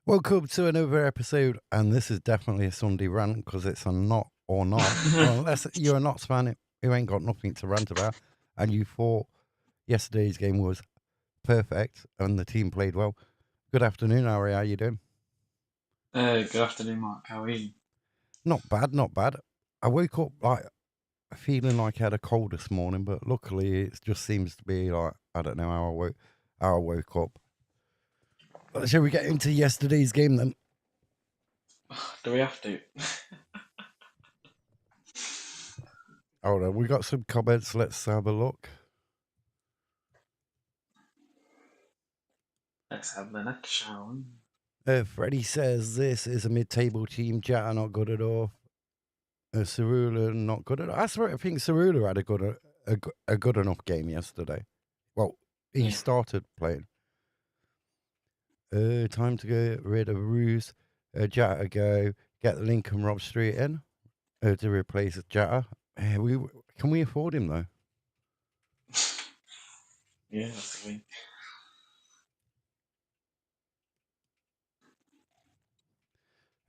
Welcome to another episode, and this is definitely a Sunday rant because it's a not or not. Unless you're a Notts fan who ain't got nothing to rant about, and you thought yesterday's game was perfect and the team played well. Good afternoon, Harry. How you doing? Good afternoon, Mark. How are you? Not bad, not bad. I woke up like feeling like I had a cold this morning, but luckily it just seems to be like I don't know how I woke up. But shall we get into yesterday's game then? Do we have to? Hold on, we got some comments. Let's have a look. Let's have the next shall we? Freddie says this is a mid-table team. Jata not good at all. Cerula not good at all. I think Cerula had a good enough game yesterday. Well, he started playing. Time to get rid of Ruse. Jata go. Get the Lincoln Rob Street in to replace Jata. Can we afford him though? Yeah, that's the thing.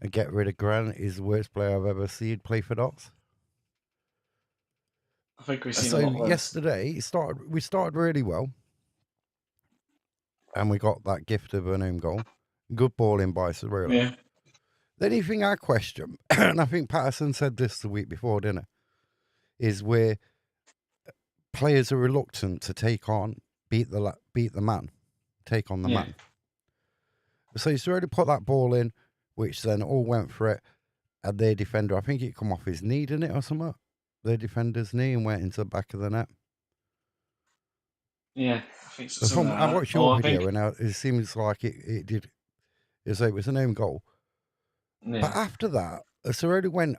And get rid of Grant is the worst player I've ever seen play for Dots. I think we've seen a lot worse. Yesterday we started really well. And we got that gift of an own goal. Good ball in by Cerula. Yeah. The only thing I question, and I think Patterson said this the week before, didn't it? Is where players are reluctant to take on, beat the man, take on the man. So he's already put that ball in, which then all went for it. And their defender, I think it come off his knee, didn't it, or something? Their defender's knee and went into the back of the net. Yeah, I think so. I watched your video and it seems like it did. It was an own goal. Yeah. But after that, Cerrone went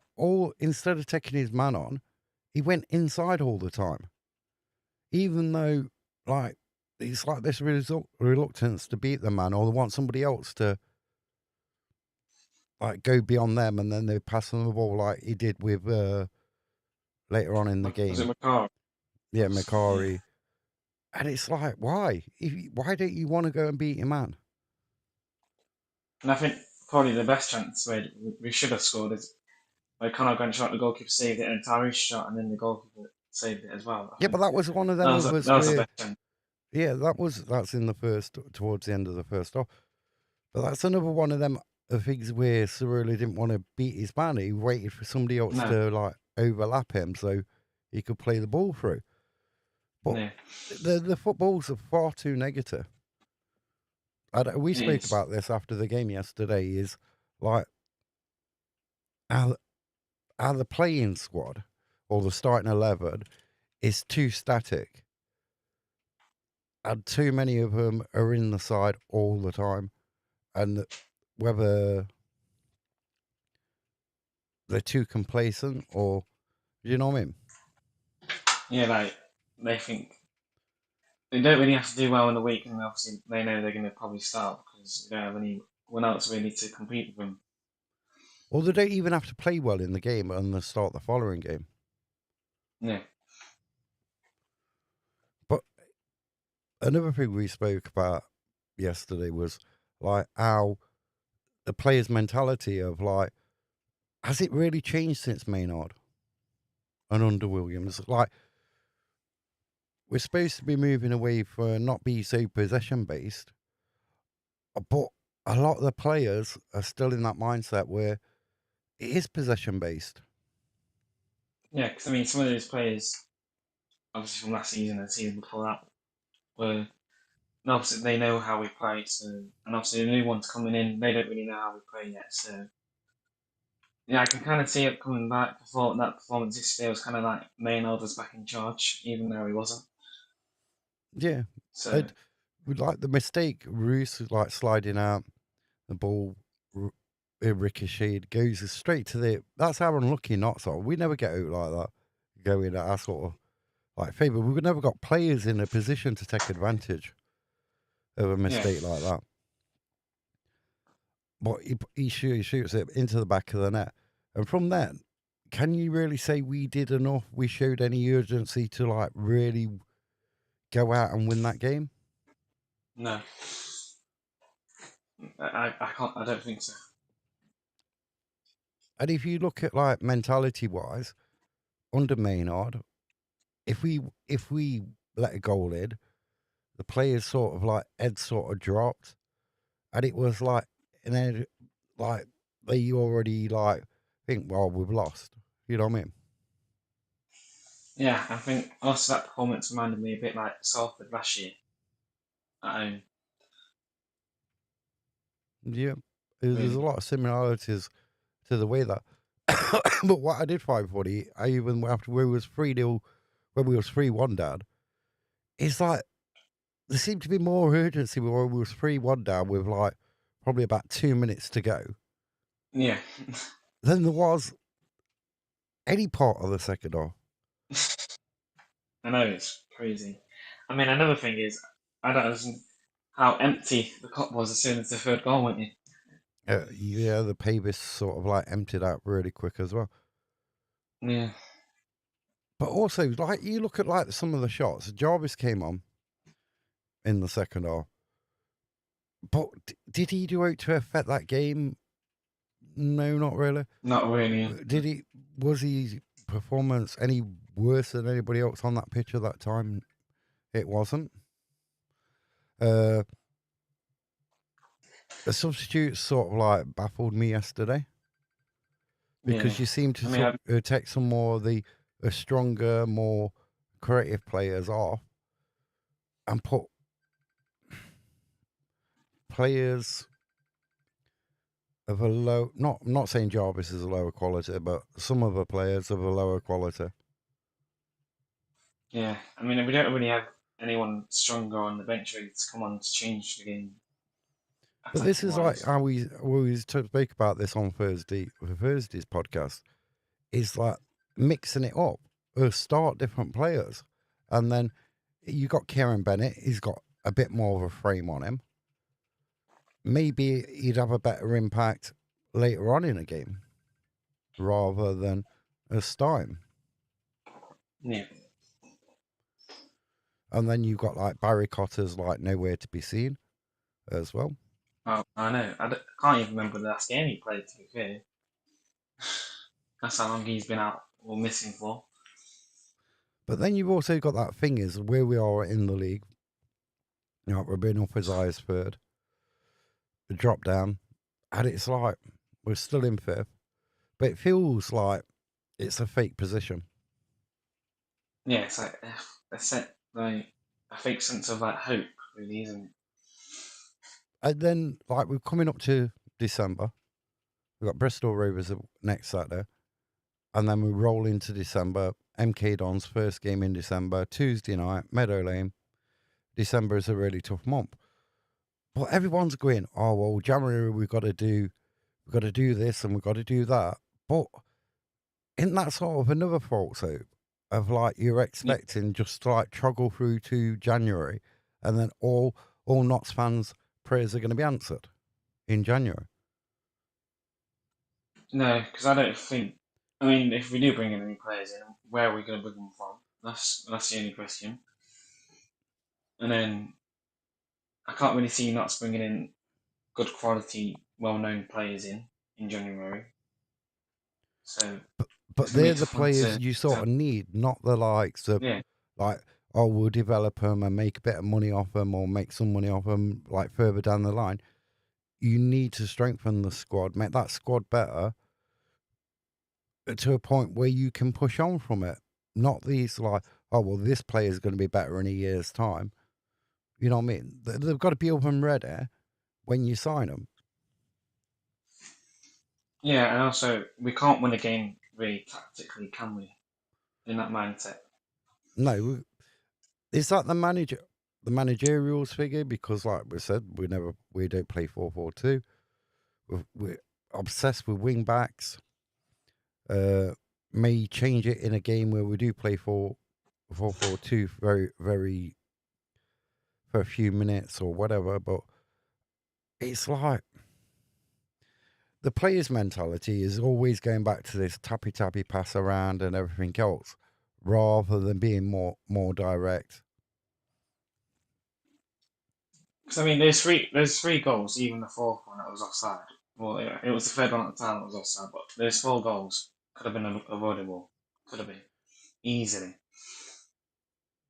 instead of taking his man on, he went inside all the time. Even though, like, it's like this reluctance to beat the man, or they want somebody else to, like, go beyond them, and then they pass them the ball like he did with later on in the game. Was it Macari? Yeah, Macari. Yeah. And it's like, why? Why don't you want to go and beat your man? And I think probably the best chance where we should have scored is where Conor Grant shot, the goalkeeper saved it, and Tarish shot, and then the goalkeeper saved it as well. Yeah, but that was one of them. That was the best chance. Yeah, that's in the towards the end of the first half. But that's another one of them things where Cerulli didn't want to beat his man. He waited for somebody else to like overlap him so he could play the ball through. But the footballs are far too negative. We spoke about this after the game yesterday. Is like how the playing squad or the starting 11 is too static. And too many of them are in the side all the time. And whether they're too complacent or, you know what I mean? Yeah, like, they think they don't really have to do well in the week, and obviously they know they're going to probably start because they don't have anyone else really to compete with them. Or they don't even have to play well in the game and they start the following game. Yeah. But another thing we spoke about yesterday was like how the players' mentality of like, has it really changed since Maynard and under Williams? Like, we're supposed to be moving away from not be so possession based, but a lot of the players are still in that mindset where it is possession based. Yeah, because I mean, some of those players, obviously from last season and the season before that, were obviously they know how we play. So, and obviously the new ones coming in, they don't really know how we play yet. So, yeah, I can kind of see it coming back. I thought that performance yesterday was kind of like Maynard was back in charge, even though he wasn't. Yeah. So, like the mistake, Roos like sliding out, the ball ricocheted, goes straight to the. That's how unlucky Notts are. We never get out like that, going at our sort of like favour. We've never got players in a position to take advantage of a mistake like that. But he shoots it into the back of the net. And from then, can you really say we did enough? We showed any urgency to like really go out and win that game? No. I can't. I don't think so. And if you look at like mentality wise, under Maynard, if we let a goal in, the players sort of like head sort of dropped, and it was like, and then like they already like think, well, we've lost. You know what I mean? Yeah, I think also that performance reminded me a bit like Salford last year at home. Yeah, there's a Really. lot of similarities to the way that. But what I did find funny, I even after we was 3-0, when we was 3-1 down, it's like there seemed to be more urgency when we was 3-1 down with like probably about 2 minutes to go Yeah. than there was any part of the second half. I know it's crazy. I mean, another thing is I don't understand how empty the cup was as soon as the third goal went in. Yeah, the Pavis sort of like emptied out really quick as well. Yeah. But also, like you look at like some of the shots, Jarvis came on in the second half, but did he do out to affect that game? No, not really. Not really. Did he? Was his performance any worse than anybody else on that pitch at that time? It wasn't. Uh, the substitutes sort of like baffled me yesterday Yeah. because you seem I mean, to take some more of the stronger, more creative players off and put players of a low. Not I'm not saying Jarvis is a lower quality, but some of the players of a lower quality. yeah. I mean, we don't really have anyone stronger on the bench ready to come on to change the game But this attacking is like wise. how we spoke about this on Thursday's podcast. Is like mixing it up or start different players. And then you got Kieran Bennett, he's got a bit more of a frame on him. Maybe he'd have a better impact later on in a game rather than a time. Yeah. And then you've got like Barry Cotter's like nowhere to be seen as well. Oh, I know. Can't even remember the last game he played, to be fair. That's how long he's been out or missing for. But then you've also got that thing is where we are in the league. You know, we're being up as high as third. The drop down. And it's like we're still in fifth. But it feels like it's a fake position. Yeah, it's like a set, like a fake sense of like hope, really, isn't it? And then, like, we're coming up to December. We've got Bristol Rovers next Saturday. And then we roll into December. MK Don's first game in December, Tuesday night, Meadow Lane. December is a really tough month. But everyone's going, oh, well, January we've got to do this and we've got to do that. But isn't that sort of another fault, so of like you're Yeah. expecting just to like truggle through to January and then all Notts fans' prayers are going to be answered in January? No, because I don't think. I mean, if we do bring in any players in, where are we going to bring them from? That's the only question. And then I can't really see not bringing in good quality, well-known players in January. So it's But going to they're be a the tough one players you sort to of need, not the likes of yeah. like, oh, we'll develop them and make a bit of money off them or make some money off them like further down the line. You need to strengthen the squad, make that squad better to a point where you can push on from it. Not these like, oh, well, this player is going to be better in a year's time. You know what I mean? They've got to be up and ready when you sign them. Yeah, and also we can't win a game really tactically, can we? In that mindset. No, is that the managerial's figure? Because, like we said, we don't play 4-4-2. We're obsessed with wing backs. May change it in a game where we do play 4-4-2 very, very for a few minutes or whatever. But it's like the player's mentality is always going back to this tappy tappy pass around and everything else, rather than being more direct. Because I mean, there's three goals, even the fourth one that was offside. Well, it was the third one at the time that was offside, but there's four goals could have been avoidable. Could have been easily.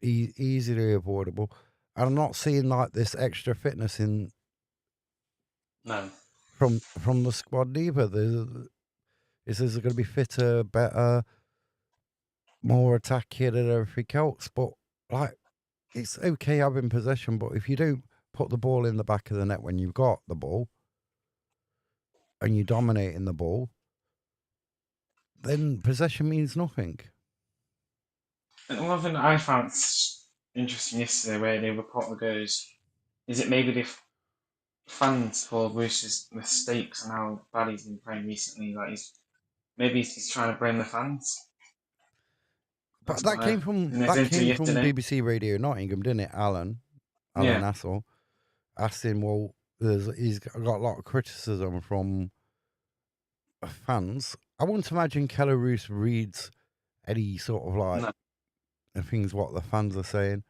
Easily avoidable. And I'm not seeing like this extra fitness in No, from the squad either. Is going to be fitter, better, more attacking and everything else. But like, it's okay having possession, but if you don't put the ball in the back of the net when you've got the ball and you're dominating the ball, then possession means nothing. and one thing that I found interesting yesterday, where the reporter goes, is it maybe the fans for Bruce's mistakes and how bad he's been playing recently? Like he's trying to blame the fans. But That's what I in his that interview came from yesterday. BBC Radio Nottingham, didn't it? Alan Yeah, Hassel asked him, well, he's got a lot of criticism from fans. I wouldn't imagine Keller Roos reads any sort of like no, things what the fans are saying,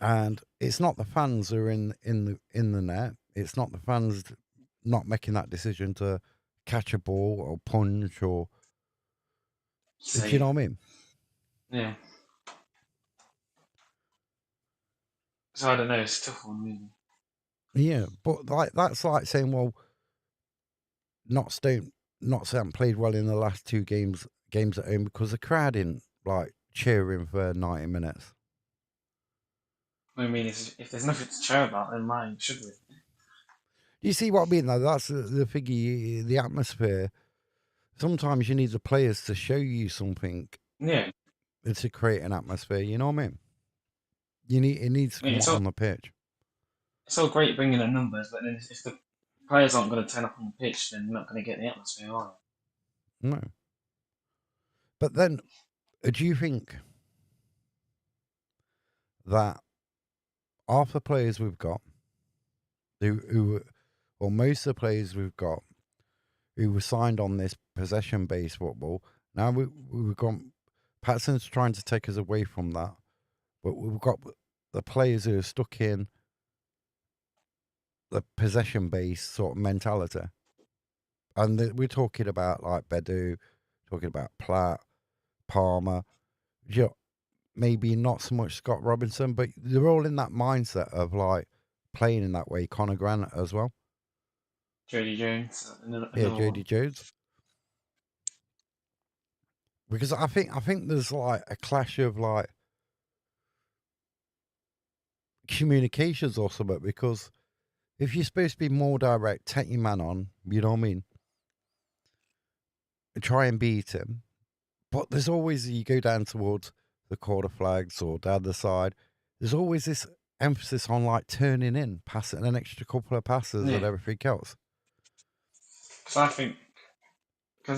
and it's not the fans who are in the net. It's not the fans not making that decision to catch a ball or punch or. Do you save. know what I mean? Yeah. So I don't know. It's a tough one, really. Yeah, but like that's like saying, well, Notts haven't played well in the last two games at home because the crowd didn't like cheering for 90 minutes. I mean, if there's nothing to cheer about, then why should we? You see what I mean? Though that's the figure, the atmosphere. Sometimes you need the players to show you something Yeah. to create an atmosphere. You know what I mean? It needs to I mean, come out on the pitch. it's all great bringing the numbers, but then if the players aren't going to turn up on the pitch, then they're not going to get the atmosphere, are No, but then do you think that half the players we've got, or most of the players we've got, who were signed on this possession-based football, now we've got Patson's trying to take us away from that, but we've got the players who are stuck in the possession-based sort of mentality. And we're talking about like Bedu, talking about Platt, Palmer, maybe not so much Scott Robinson, but they're all in that mindset of like playing in that way. Conor Grant as well. Jody Jones, Yeah, another Jody one. Jones. Because I think there's like a clash of like communications or something. Because if you're supposed to be more direct, take your man on, you know what I mean? Try and beat him. But there's always, you go down towards the quarter flags or down the side, there's always this emphasis on like turning in, passing an extra couple of passes and Yeah, everything else. because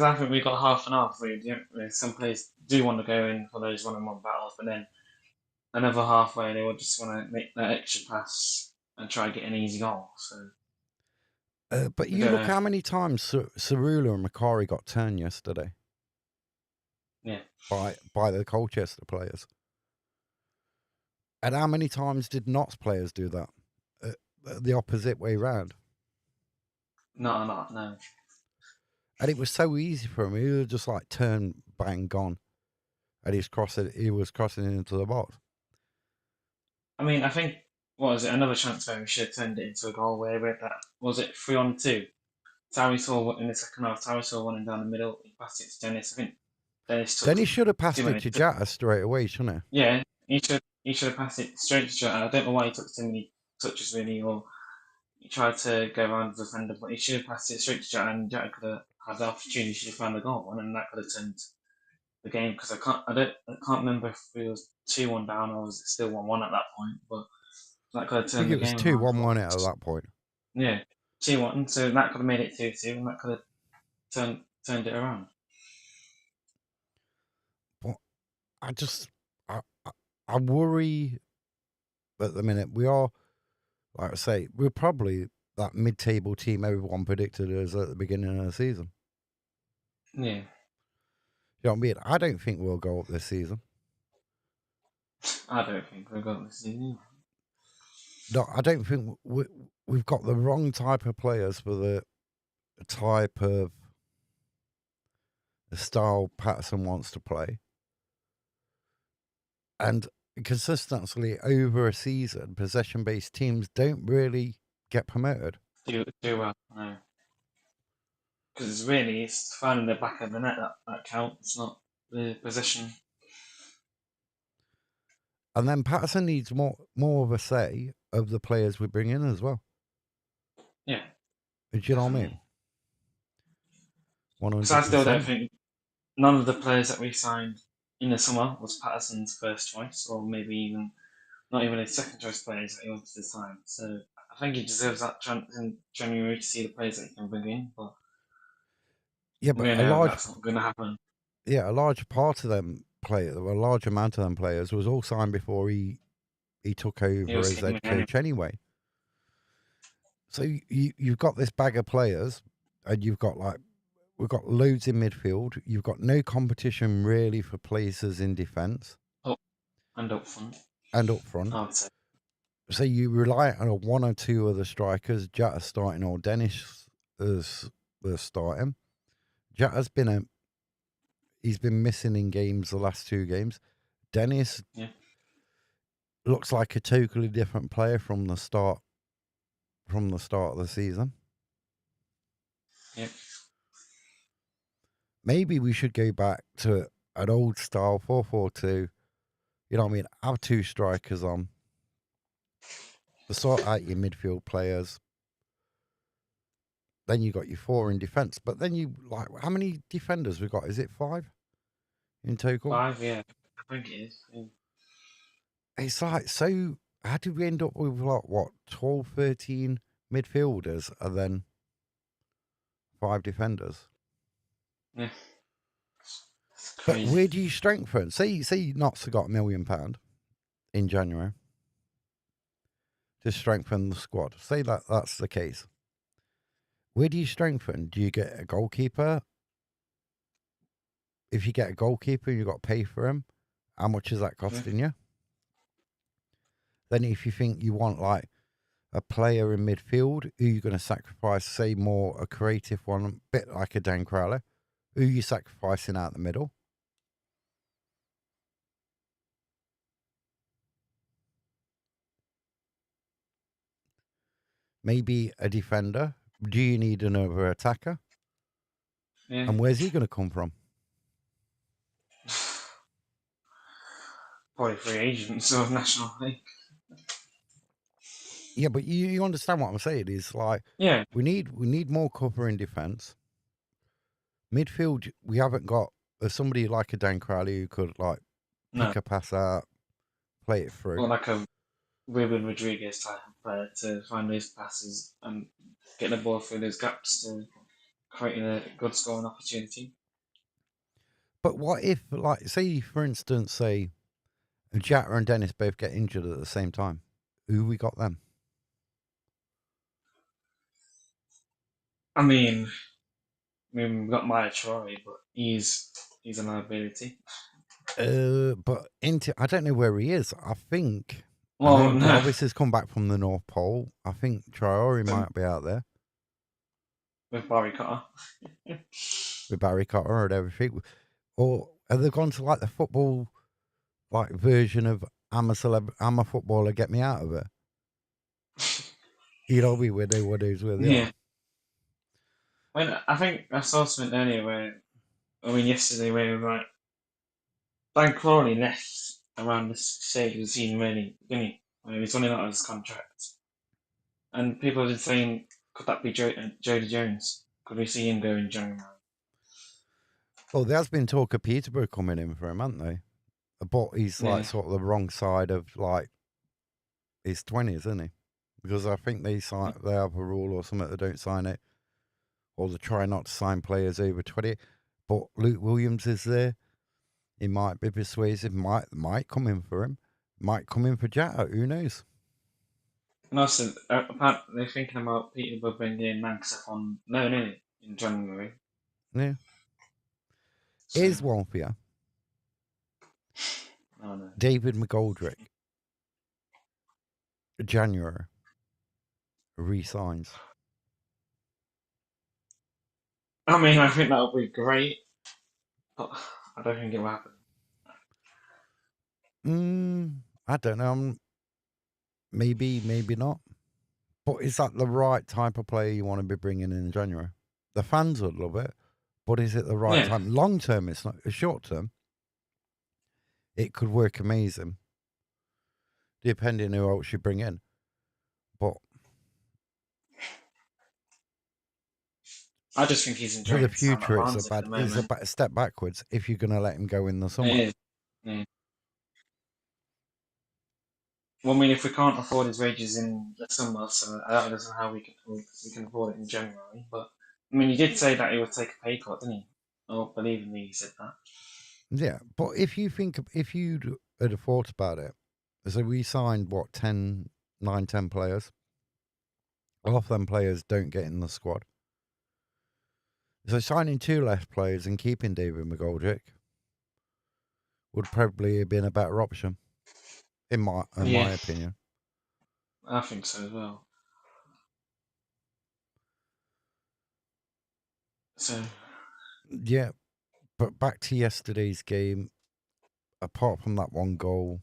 I think we got half and half. Some players do want to go in for those one-on-one battles, but then another halfway they would just want to make that extra pass and try to get an easy goal. So But I you don't look know. how many times Cerula and Macari got turned yesterday Yeah, by the Colchester players. And how many times did Notts players do that? The opposite way round. not no. And it was so easy for him. He would just like turn, bang, gone. And he was crossing into the box. I mean, I think what was it? Another chance where we should have turned it into a goal. Where we had that was it 3-on-2. Tarry saw in the second half. Tarry saw one down the middle. He passed it to Dennis. I think Dennis took Then he should have too passed it many. to Jatta straight away, shouldn't Yeah, he should have passed it straight to Jota. I don't know why he took too many touches really, or he tried to go around the defender, but he should have passed it straight to Jota, and Jota could have had the opportunity to find the goal, and then that could have turned the game. Because I can't remember if it was 2-1 down or was it still 1-1 at that point, but that could have he? I think turned the it was game two around. one But one at that point. yeah, 2-1, so that could have made it 2-2, and that could have turned it around. But I just, I worry at the minute. We are, like I say, we're probably that mid-table team everyone predicted us at the beginning of the season. Yeah, You know what I mean? I don't think we'll go up this season. I don't think we've got this season. No, I don't think we've got the wrong type of players for the type of the style Patterson wants to play. And consistently over a season, possession-based teams don't really get promoted. Do well, no. Because it's finding the back of the net that counts, not the position. And then Patterson needs more of a say of the players we bring in as well. Yeah. Do you know what I mean? 100%. Because I still don't think none of the players that we signed in the summer was Patterson's first choice, or maybe even not even his second choice players that he wanted to sign. So I think he deserves that chance in January to see the players that he can bring in. But yeah, we but know that's not going to happen. Yeah, a large part of them players, a large amount of them players was all signed before he took over as head coach anyway. So you've got this bag of players, and we've got loads in midfield. You've got no competition really for places in defence. And up front. And up front. I would say. So you rely on a one or two other strikers, Jatta starting or Dennis as starting. Jatta's he's been missing in games the last 2 games. Dennis looks like a totally different player from the start of the season. Yep. Maybe we should go back to an old style 4-4-2. You know what I mean? Have 2 strikers on. To sort out your midfield players. Then you got your 4 in defence. But then how many defenders we got? Is it 5 in total? 5, yeah. I think it is. Yeah. It's like, so how did we end up with 12, 13 midfielders and then 5 defenders? Yeah. But where do you strengthen? Say Notts have got £1 million in January to strengthen the squad. Say that's the case. Where do you strengthen? Do you get a goalkeeper? If you get a goalkeeper, you've got to pay for him. How much is that costing you? Then if you think you want like a player in midfield, who you're going to sacrifice, say more a creative one, a bit like a Dan Crowley, who are you sacrificing out the middle? Maybe a defender. Do you need another attacker? Yeah. And where's he going to come from? Probably free agents of National League. Yeah, but you understand what I'm saying? Is like, we need more cover in defence. Midfield, we haven't got somebody like a Dan Crowley who could like pick a pass out, play it through. Or like a Ruben Rodriguez type of player to find those passes and get the ball through those gaps to create a good scoring opportunity. But what if, like, say for instance, Jatta and Dennis both get injured at the same time? Who we got them? I mean, we've got Maya Traore, but he's a liability. But I don't know where he is. I think. Well, Jarvis has come back from the North Pole. I think Traore might be out there with Barry Cotter. With Barry Cotter and everything. Or have they gone to like the football version of I'm a footballer, get me out of it? You know me where they were where they are. I think I saw something earlier yesterday where like Dan Crowley left around the stage of the season, really, didn't he? When he was running out of his contract. And people have been saying, could that be Jody Jones? Could we see him go in January? Well, there's been talk of Peterborough coming in for him, haven't they? But he's like sort of the wrong side of like his 20s, isn't he? Because I think they have a rule or something that don't sign it, or they try not to sign players over 20. But Luke Williams is there. He might be persuasive. Might come in for him. Might come in for Jatta. Who knows? And also, apparently they're thinking about Peterborough bringing in Manksa on loan in January. Yeah. So, here's one for you. Oh, no. David McGoldrick. January re-signs. I mean, I think that would be great, but I don't think it will happen. I don't know. Maybe not. But is that the right type of player you want to be bringing in January? The fans would love it, but is it the right Yeah, time? Long term, it's not. Short term, it could work amazing, depending who else you bring in. But I just think he's for the enjoying his time at future, it's Barnsley at the moment. a step backwards if you're going to let him go in the summer. It is. Yeah. Well, I mean, if we can't afford his wages in the summer, so I don't know how we can afford it in January. But I mean, he did say that he would take a pay cut, didn't he? Oh, believe me, he said that. Yeah, but if you had thought about it, so we signed what 10 players. Half them players don't get in the squad. So signing 2 less players and keeping David McGoldrick would probably have been a better option, in my Yeah, opinion. I think so as well. So Yeah, but back to yesterday's game. Apart from that one goal,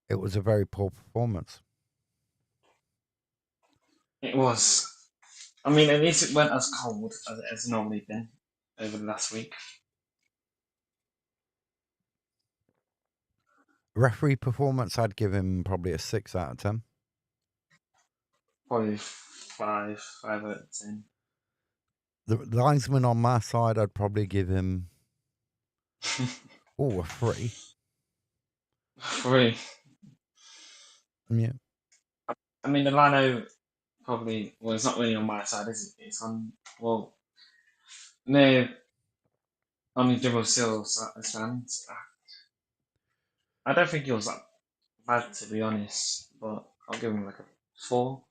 it was a very poor performance. it was. I mean, at least it weren't as cold as it has normally been over the last week. Referee performance, I'd give him probably a 6 out of 10. Probably five out of 10. The linesman on my side, I'd probably give him a 3. 3. Yeah. I mean, the Lino probably, well, it's not really on my side, is it? It's on, well, no, on the double seal stand. I don't think it was that bad, to be honest, but I'll give him like a 4.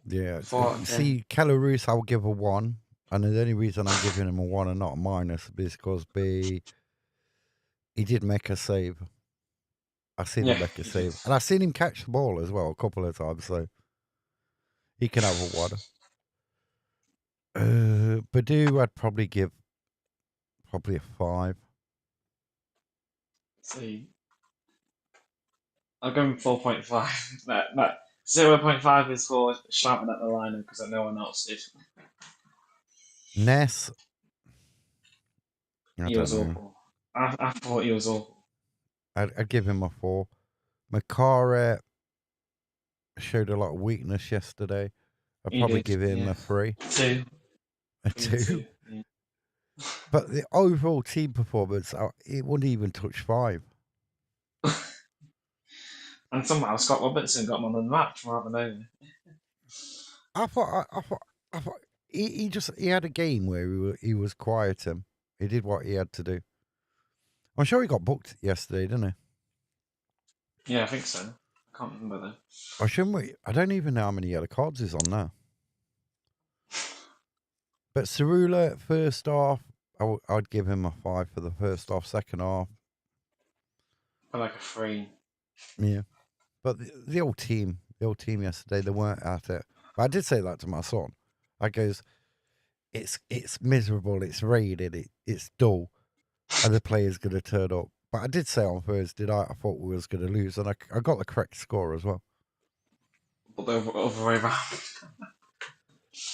Yeah. 4 out of 10. See, Keller Roos, I'll give a 1. And the only reason I'm giving him a 1 and not a minus is because he did make a save. I've seen him Yeah, make a he did. save. And I've seen him catch the ball as well a couple of times, so he can have a 1. Badu, I'd probably give a 5. See, I'll give him 4.5. That 0.5 is for shouting at the liner because no one else did. Ness, I He don't was know. awful. I thought he was awful. I'd give him a 4. Makara showed a lot of weakness yesterday. I'd He probably did, give him yeah. a 3. 2. A Give him 2. 2. Yeah. But the overall team performance, it wouldn't even touch 5. And somehow Scott Robertson got man of the match from out of nowhere. I thought he had a game where he was quiet. He did what he had to do. I'm sure he got booked yesterday, didn't he? Yeah, I think so. I can't remember though. Or shouldn't we? I don't even know how many yellow cards he's on now. But Cerula, first half, I'd give him a 5 for the first half. Second half, I like a 3. yeah. But the old team yesterday, they weren't at it. But I did say that to my son. I goes, it's miserable, it's raining, it's dull, and the player's going to turn up. But I did say on Thursday night I thought we was going to lose, and I got the correct score as well. But the other way around.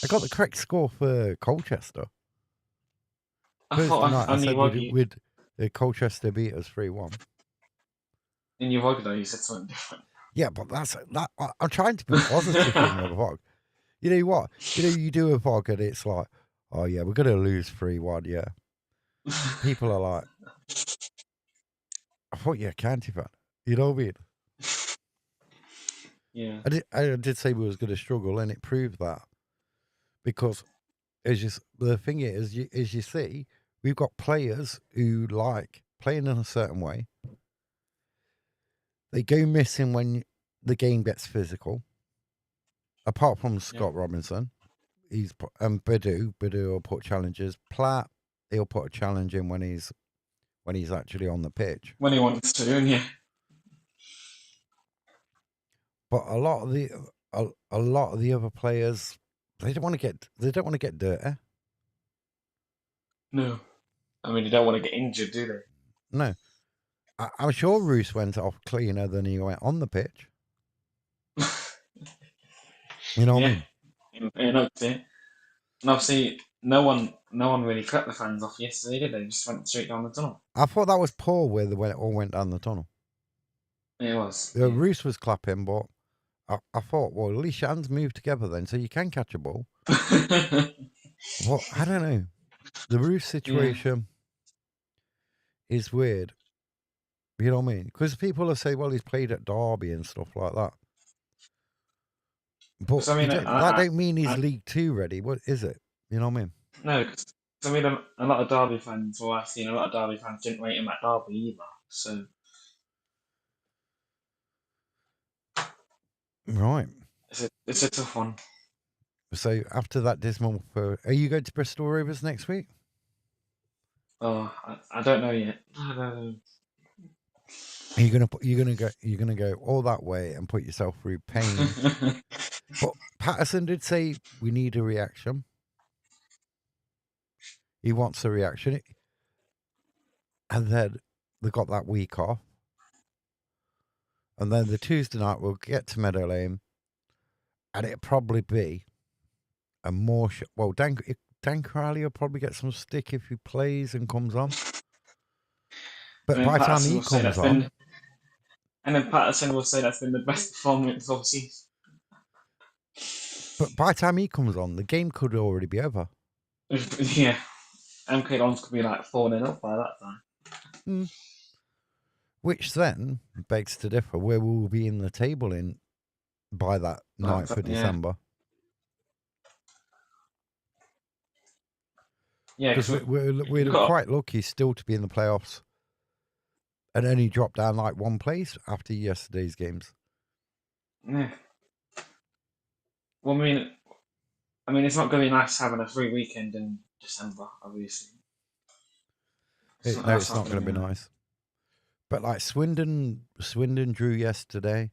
I got the correct score for Colchester. I Thursday thought night I on said your we'd Colchester beat us 3-1. in your vlog though you said something different. Yeah, but I'm trying to be positive in my vlog. You know what? You do a vlog and it's like, oh yeah, we're gonna lose 3-1. Yeah, people are like, I thought you're a County fan. You know what I mean? Yeah. I did say we was gonna struggle, and it proved that because the thing is, as you see, we've got players who like playing in a certain way. They go missing when the game gets physical. Apart from Scott Robinson, Badu will put challenges. Platt, he'll put a challenge in when he's actually on the pitch. When he wants to, yeah. But a lot of the other players, they don't want to get dirty. No. I mean, you don't want to get injured, do they? No. I'm sure Roos went off cleaner than he went on the pitch. You know what I Yeah. mean? And obviously, no one really cut the fans off yesterday, did they? Just went straight down the tunnel. I thought that was poor where it all went down the tunnel. It was. Yeah. Roos was clapping, but I thought, well, at least your hands move together then, so you can catch a ball. Well, I don't know. The Roos situation is weird. You know what I mean? Because people will say, well, he's played at Derby and stuff like that. But I mean, that don't mean he's League Two ready. What is it? You know what I mean? No, because I mean, a lot of Derby fans, well, I've seen a lot of Derby fans didn't rate him at Derby either. So Right. it's a tough one. So after that dismal, are you going to Bristol Rovers next week? Oh, I don't know yet. I don't know. You're gonna go all that way and put yourself through pain. But Patterson did say we need a reaction. He wants a reaction, and then they got that week off, and then the Tuesday night we'll get to Meadow Lane, and it'll probably be a more well. Dan Crowley will probably get some stick if he plays and comes on. But by the time he comes on. And then Patterson will say that's been the best performance all season. But by the time he comes on, the game could already be over. Yeah. MK Dons could be like 4-0 up by that time. Which then begs to differ where we'll be in the table by that 9th of December. Yeah, because we're quite lucky still to be in the playoffs and only drop down like one place after yesterday's games. Yeah. Well, I mean, it's not going to be nice having a free weekend in December, obviously. It's not going to be nice. But like Swindon drew yesterday.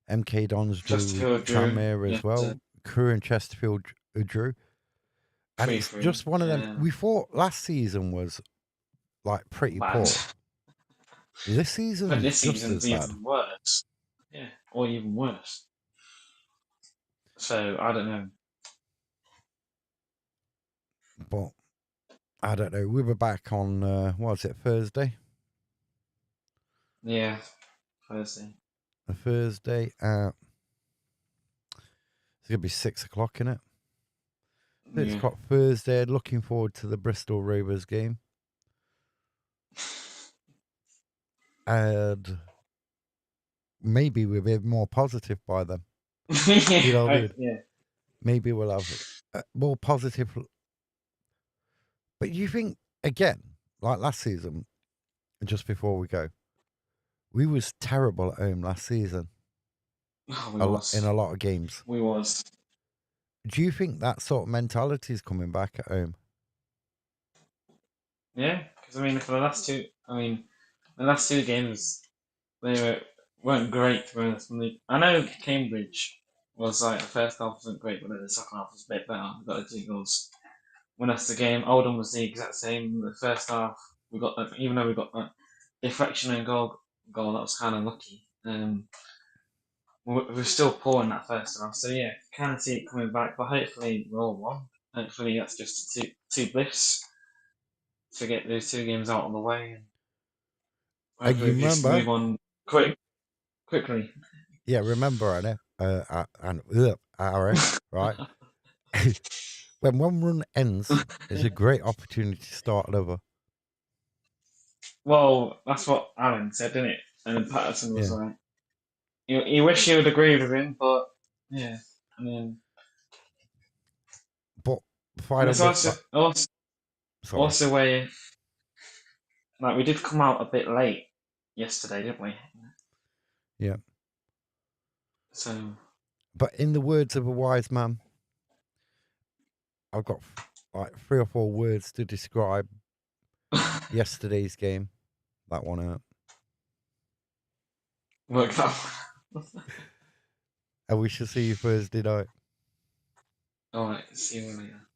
MK Dons drew Tranmere as well. Crewe and Chesterfield drew. And it's just one of them. We thought last season was like pretty poor. This season is just as bad. Even worse. Yeah, or even worse. So I don't know. But I don't know. We were back on what was it, Thursday? Yeah, Thursday. A Thursday at it's gonna be 6 o'clock, innit? 6 o'clock Thursday. Looking forward to the Bristol Rovers game. And maybe we'll be more positive by then. You know what I mean? Yeah. Maybe we'll have more positive. But you think, again, like last season, just before we go, we was terrible at home last season. In a lot of games. We was. Do you think that sort of mentality is coming back at home? Yeah, because I mean, for the last two games, they weren't great. I know Cambridge was like the first half wasn't great, but then the second half was a bit better. We got the 2 goals. When that's the game, Oldham was the exact same. The first half, we got even though we got that deflection and goal that was kind of lucky. We're still poor in that first half, so yeah, kind of see it coming back. But hopefully we're all won. Hopefully that's just two blips to get those 2 games out of the way. And you remember? Move on quickly. Yeah, remember, Aaron, right? When one run ends, it's a great opportunity to start over. Well, that's what Alan said, didn't it? And then Patterson was like, you wish you would agree with him, but yeah, I mean. But also where, like, we did come out a bit late yesterday, didn't we? Yeah. So. But in the words of a wise man, I've got like 3 or 4 words to describe yesterday's game. That one out. Worked out. and we shall see you Thursday night. All right, see you later.